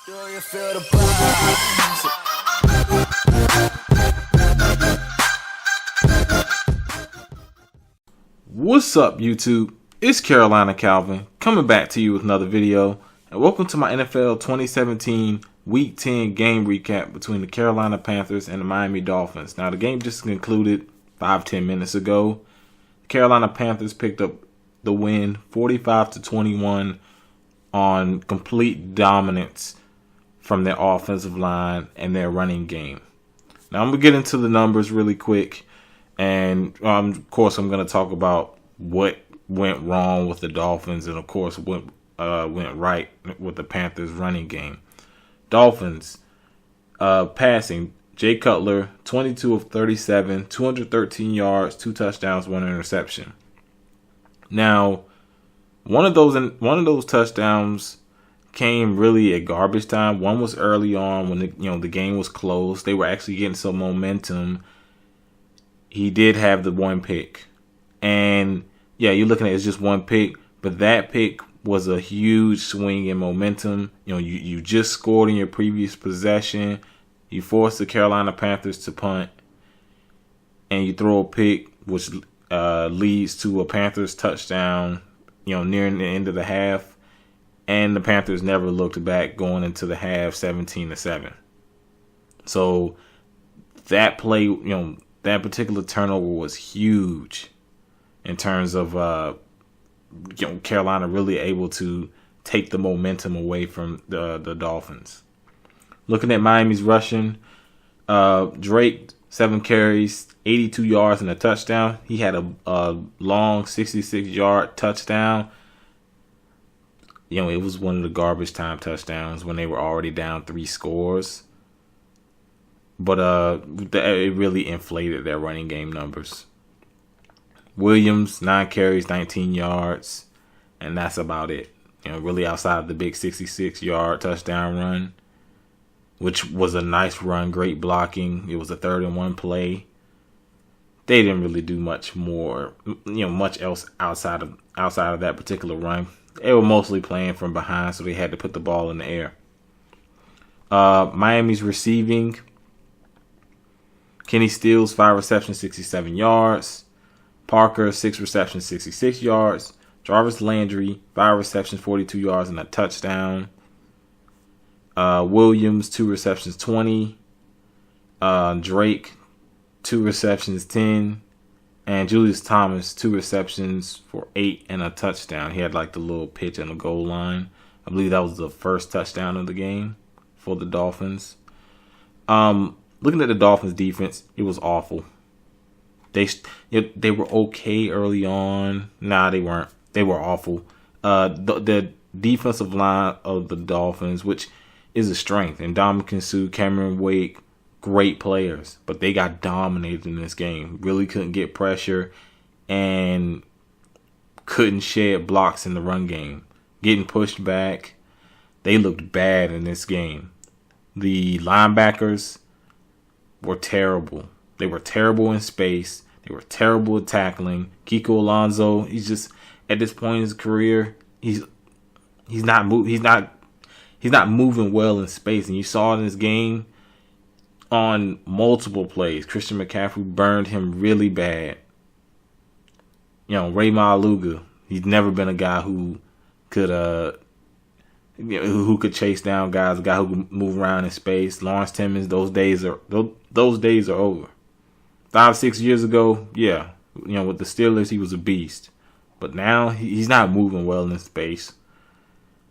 Do you feel the vibes? What's up, YouTube? It's Carolina Calvin coming back to you with another video, and welcome to my NFL 2017 Week 10 game recap between the Carolina Panthers and the Miami Dolphins. Now, the game just concluded 5-10 minutes ago. The Carolina Panthers picked up the win 45-21 on complete dominance from their offensive line and their running game. Now, I'm going to get into the numbers really quick. And, of course, I'm going to talk about what went wrong with the Dolphins and, of course, what went right with the Panthers' running game. Dolphins passing. Jay Cutler, 22 of 37, 213 yards, 2 touchdowns, 1 interception. Now, one of those touchdowns came really at garbage time. One was early on when the game was close. They were actually getting some momentum. He did have the one pick. And, yeah, you're looking at it's just one pick. But that pick was a huge swing in momentum. You just scored in your previous possession. You forced the Carolina Panthers to punt. And you throw a pick, which leads to a Panthers touchdown, nearing the end of the half. And the Panthers never looked back going into the half 17-7. So that play, that particular turnover was huge in terms of Carolina really able to take the momentum away from the Dolphins. Looking at Miami's rushing, Drake, 7 carries, 82 yards and a touchdown. He had a long 66-yard touchdown. It was one of the garbage time touchdowns when they were already down 3 scores. But it really inflated their running game numbers. Williams, 9 carries, 19 yards, and that's about it. Really outside of the big 66-yard touchdown run, which was a nice run, great blocking. It was a 3rd-and-1 play. They didn't really do much more, much else outside of that particular run. They were mostly playing from behind, so they had to put the ball in the air. Miami's receiving. Kenny Stills, 5 receptions, 67 yards. Parker, 6 receptions, 66 yards. Jarvis Landry, 5 receptions, 42 yards, and a touchdown. Williams, 2 receptions, 20. Drake, 2 receptions, 10. And Julius Thomas, 2 receptions for 8 and a touchdown. He had the little pitch on the goal line. I believe that was the first touchdown of the game for the Dolphins. Looking at the Dolphins defense, it was awful. They were okay early on. Nah, they weren't. They were awful. The defensive line of the Dolphins, which is a strength, and Ndamukong Suh, Cameron Wake, great players, but they got dominated in this game. Really couldn't get pressure and couldn't shed blocks in the run game. Getting pushed back. They looked bad in this game. The linebackers were terrible. They were terrible in space. They were terrible at tackling. Kiko Alonso, he's just at this point in his career, he's not moving well in space, and you saw in this game on multiple plays. Christian McCaffrey burned him really bad. Ray Maluga, he's never been a guy who could who could chase down guys, a guy who could move around in space. Lawrence Timmons, those days are over. 5-6 years ago, yeah, with the Steelers, he was a beast. But now he's not moving well in space.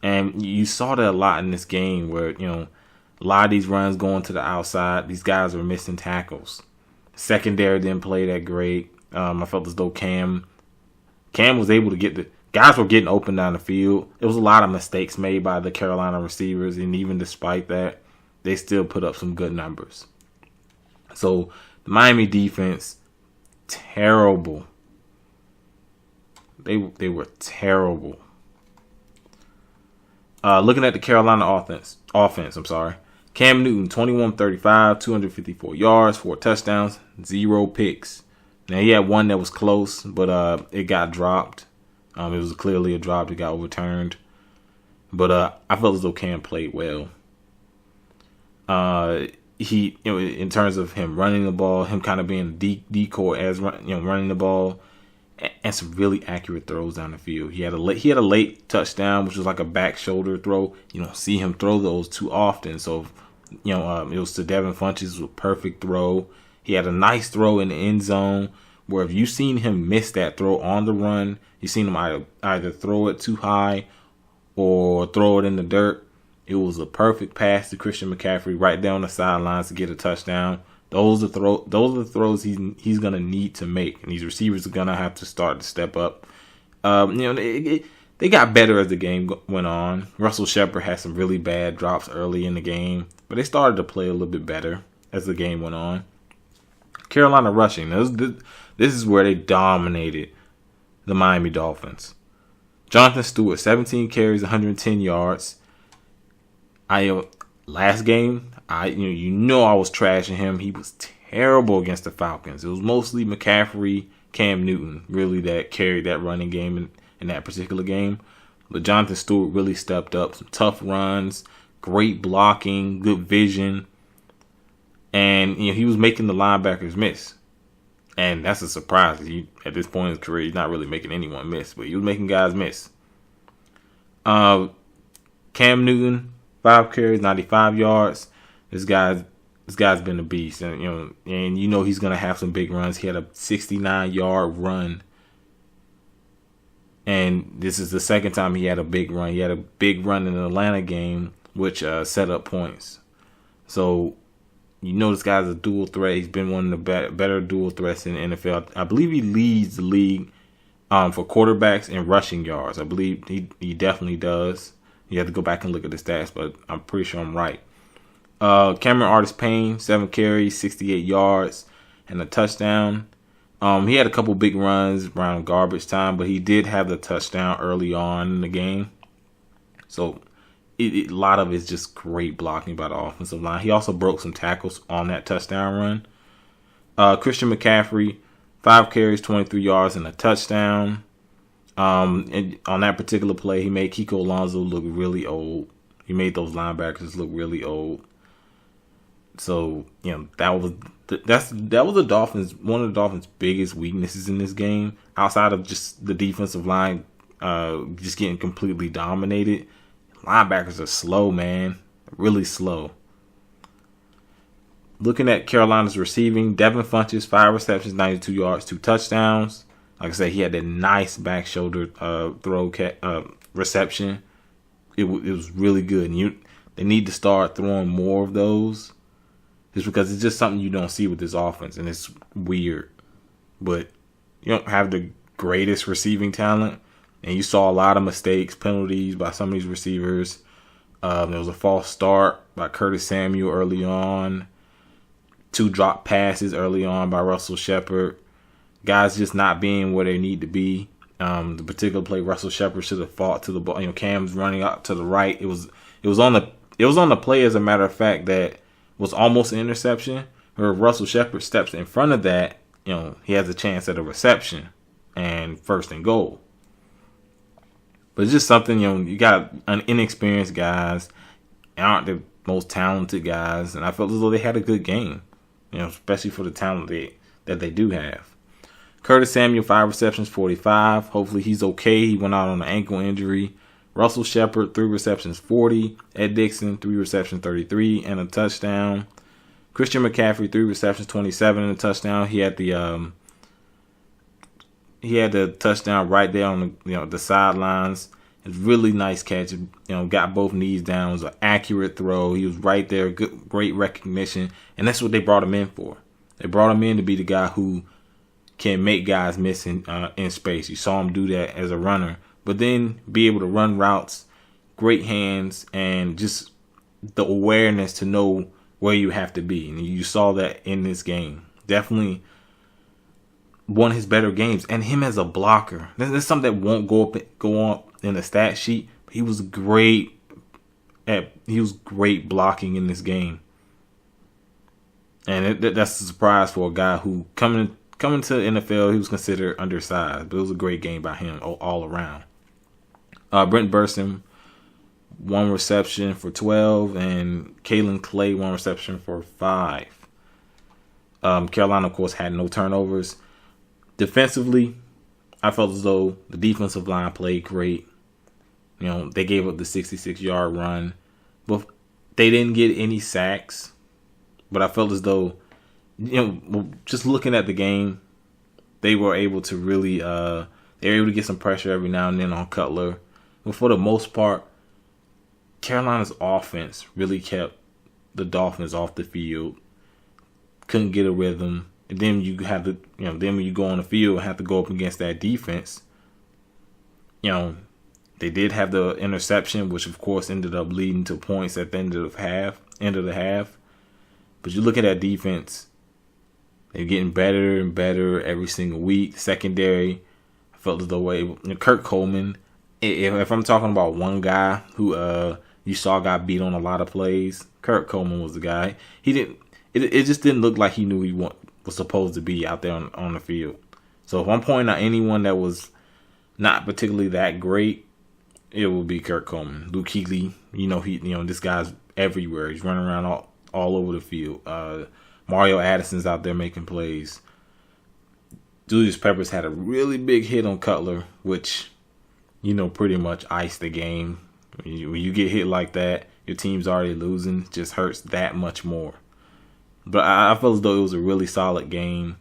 And you saw that a lot in this game where, a lot of these runs going to the outside, these guys were missing tackles. Secondary didn't play that great. I felt as though Cam was able to get guys were getting open down the field. There was a lot of mistakes made by the Carolina receivers, and even despite that, they still put up some good numbers. So the Miami defense, terrible. They were terrible. Looking at the Carolina offense, Cam Newton, 21-35, 254 yards, 4 touchdowns, 0 picks. Now, he had one that was close, but it got dropped. It was clearly a drop that got overturned. But I felt as though Cam played well. He, in terms of him running the ball, him kind of being a decoy as running the ball, and some really accurate throws down the field. He had a late touchdown, which was like a back shoulder throw. You don't see him throw those too often. So, it was to Devin Funchess, a perfect throw. He had a nice throw in the end zone where if you seen him miss that throw on the run, you seen him either throw it too high or throw it in the dirt. It was a perfect pass to Christian McCaffrey right down the sidelines to get a touchdown. Those are the throws he's gonna need to make, and these receivers are gonna have to start to step up. They got better as the game went on. Russell Shepard had some really bad drops early in the game, but they started to play a little bit better as the game went on. Carolina rushing. This is where they dominated the Miami Dolphins. Jonathan Stewart, 17 carries, 110 yards. Last game, I was trashing him. He was terrible against the Falcons. It was mostly McCaffrey, Cam Newton, really, that carried that running game in that particular game. But Jonathan Stewart really stepped up. Some tough runs, great blocking, good vision. And he was making the linebackers miss. And that's a surprise. At this point in his career, he's not really making anyone miss, but he was making guys miss. Cam Newton, 5 carries, 95 yards. This guy's been a beast, and he's gonna have some big runs. He had a 69-yard run, and this is the second time he had a big run. He had a big run in the Atlanta game, which set up points. So this guy's a dual threat. He's been one of the better dual threats in the NFL. I believe he leads the league for quarterbacks in rushing yards. I believe he definitely does. You have to go back and look at the stats, but I'm pretty sure I'm right. Cameron Artis-Payne, 7 carries, 68 yards, and a touchdown. He had a couple big runs around garbage time, but he did have the touchdown early on in the game. So a lot of it's just great blocking by the offensive line. He also broke some tackles on that touchdown run. Christian McCaffrey, 5 carries, 23 yards, and a touchdown. And on that particular play, he made Kiko Alonso look really old. He made those linebackers look really old. So that was the Dolphins. One of the Dolphins' biggest weaknesses in this game, outside of just the defensive line, just getting completely dominated. Linebackers are slow, man, really slow. Looking at Carolina's receiving, Devin Funchess, 5 receptions, 92 yards, 2 touchdowns. Like I said, he had that nice back shoulder throw reception. It was really good. And they need to start throwing more of those, just because it's just something you don't see with this offense, and it's weird. But you don't have the greatest receiving talent, and you saw a lot of mistakes, penalties by some of these receivers. There was a false start by Curtis Samuel early on. 2 drop passes early on by Russell Shepard. Guys just not being where they need to be. The particular play, Russell Shepard should have fought to the ball. Cam's running out to the right. It was on the play, as a matter of fact, that was almost an interception. Where Russell Shepard steps in front of that, he has a chance at a reception and 1st and goal. But it's just something, you got inexperienced guys, aren't the most talented guys, and I felt as though they had a good game, especially for the talent that they do have. Curtis Samuel, 5 receptions, 45. Hopefully he's okay. He went out on an ankle injury. Russell Shepard, 3 receptions, 40. Ed Dixon, 3 receptions, 33, and a touchdown. Christian McCaffrey, 3 receptions, 27, and a touchdown. He had the touchdown right there on the sidelines. It's really nice catch. Got both knees down. It was an accurate throw. He was right there. Great recognition, and that's what they brought him in for. They brought him in to be the guy who can make guys miss in space. You saw him do that as a runner, but then be able to run routes, great hands, and just the awareness to know where you have to be. And you saw that in this game. Definitely one of his better games. And him as a blocker, that's something that won't go on in the stat sheet. But he was great blocking in this game. And that's a surprise for a guy who coming to the NFL, he was considered undersized, but it was a great game by him all around. Brent Burson, 1 reception for 12, and Kalen Clay 1 reception for 5. Carolina, of course, had no turnovers. Defensively, I felt as though the defensive line played great. They gave up the 66-yard run, but they didn't get any sacks. But I felt as though, just looking at the game, they were able to really, they were able to get some pressure every now and then on Cutler. But for the most part, Carolina's offense really kept the Dolphins off the field. Couldn't get a rhythm. And then you have to, then when you go on the field and have to go up against that defense, they did have the interception, which of course ended up leading to points at the end of the half. But you look at that defense, they're getting better and better every single week. Secondary, I felt as though Kurt Coleman, if I'm talking about one guy who you saw got beat on a lot of plays, Kurt Coleman was the guy. It just didn't look like he knew he was supposed to be out there on the field. So if I'm pointing out anyone that was not particularly that great, it will be Kurt Coleman. Luke Kuechly, this guy's everywhere. He's running around all over the field. Mario Addison's out there making plays. Julius Peppers had a really big hit on Cutler, which, pretty much iced the game. When you get hit like that, your team's already losing. It just hurts that much more. But I feel as though it was a really solid game.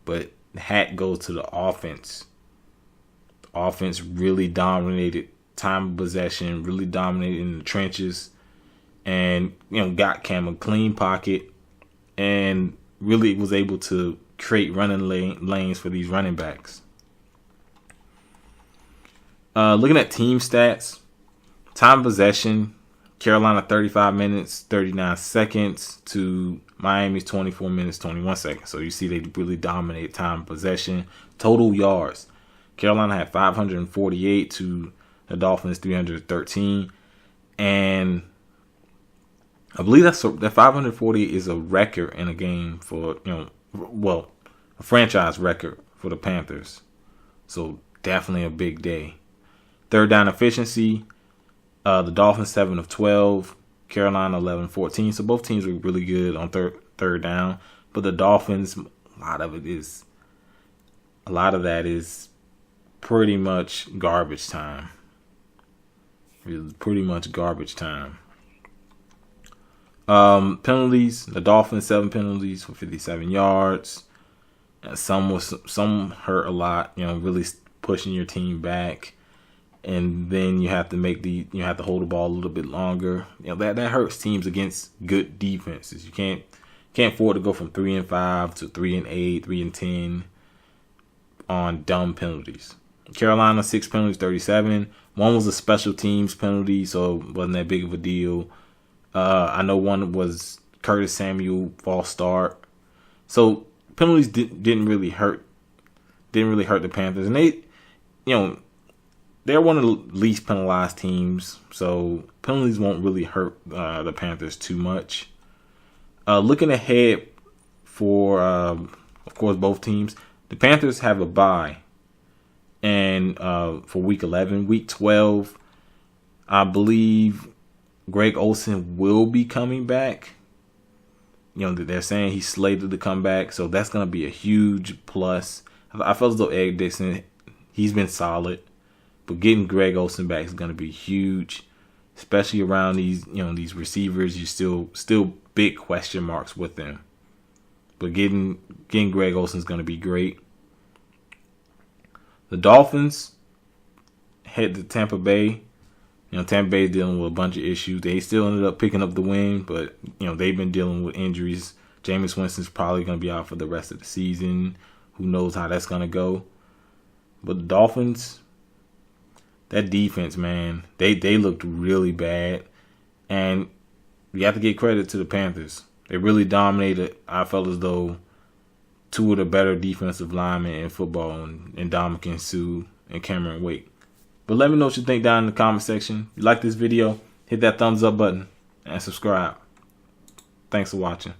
But the hat goes to the offense. The offense really dominated time of possession, really dominated in the trenches, and got Cam a clean pocket, and really was able to create running lanes for these running backs. Looking at team stats, time of possession, Carolina 35 minutes, 39 seconds to Miami's 24 minutes, 21 seconds. So you see they really dominate time of possession. Total yards, Carolina had 548 to the Dolphins 313. And I believe that 540 is a record in a game for, a franchise record for the Panthers. So definitely a big day. Third down efficiency, the Dolphins 7 of 12, Carolina 11-14. So both teams were really good on third down. But the Dolphins, a lot of that is pretty much garbage time. It's pretty much garbage time. Penalties, the Dolphins 7 penalties for 57 yards. Some hurt a lot, really pushing your team back. And then you have to hold the ball a little bit longer. That hurts teams against good defenses. You can't afford to go from 3-5 to 3-8, 3-10 on dumb penalties. Carolina 6 penalties, 37. One was a special teams penalty, so it wasn't that big of a deal. I know one was Curtis Samuel false start. So penalties didn't really hurt the Panthers, and they're one of the least penalized teams, so penalties won't really hurt the Panthers too much. Looking ahead for, of course, both teams, the Panthers have a bye, and for Week 11, Week 12, I believe Greg Olsen will be coming back. They're saying he's slated to come back, so that's going to be a huge plus. I felt as though Eric Dixon, he's been solid. But getting Greg Olsen back is going to be huge, especially around these receivers. You still big question marks with them. But getting Greg Olsen is going to be great. The Dolphins head to Tampa Bay. Tampa Bay is dealing with a bunch of issues. They still ended up picking up the win, but they've been dealing with injuries. Jameis Winston's probably going to be out for the rest of the season. Who knows how that's going to go? But the Dolphins, that defense, man, they looked really bad. And you have to give credit to the Panthers. They really dominated. I felt as though two of the better defensive linemen in football, and Ndamukong Suh and Cameron Wake. But let me know what you think down in the comment section. If you like this video, hit that thumbs up button and subscribe. Thanks for watching.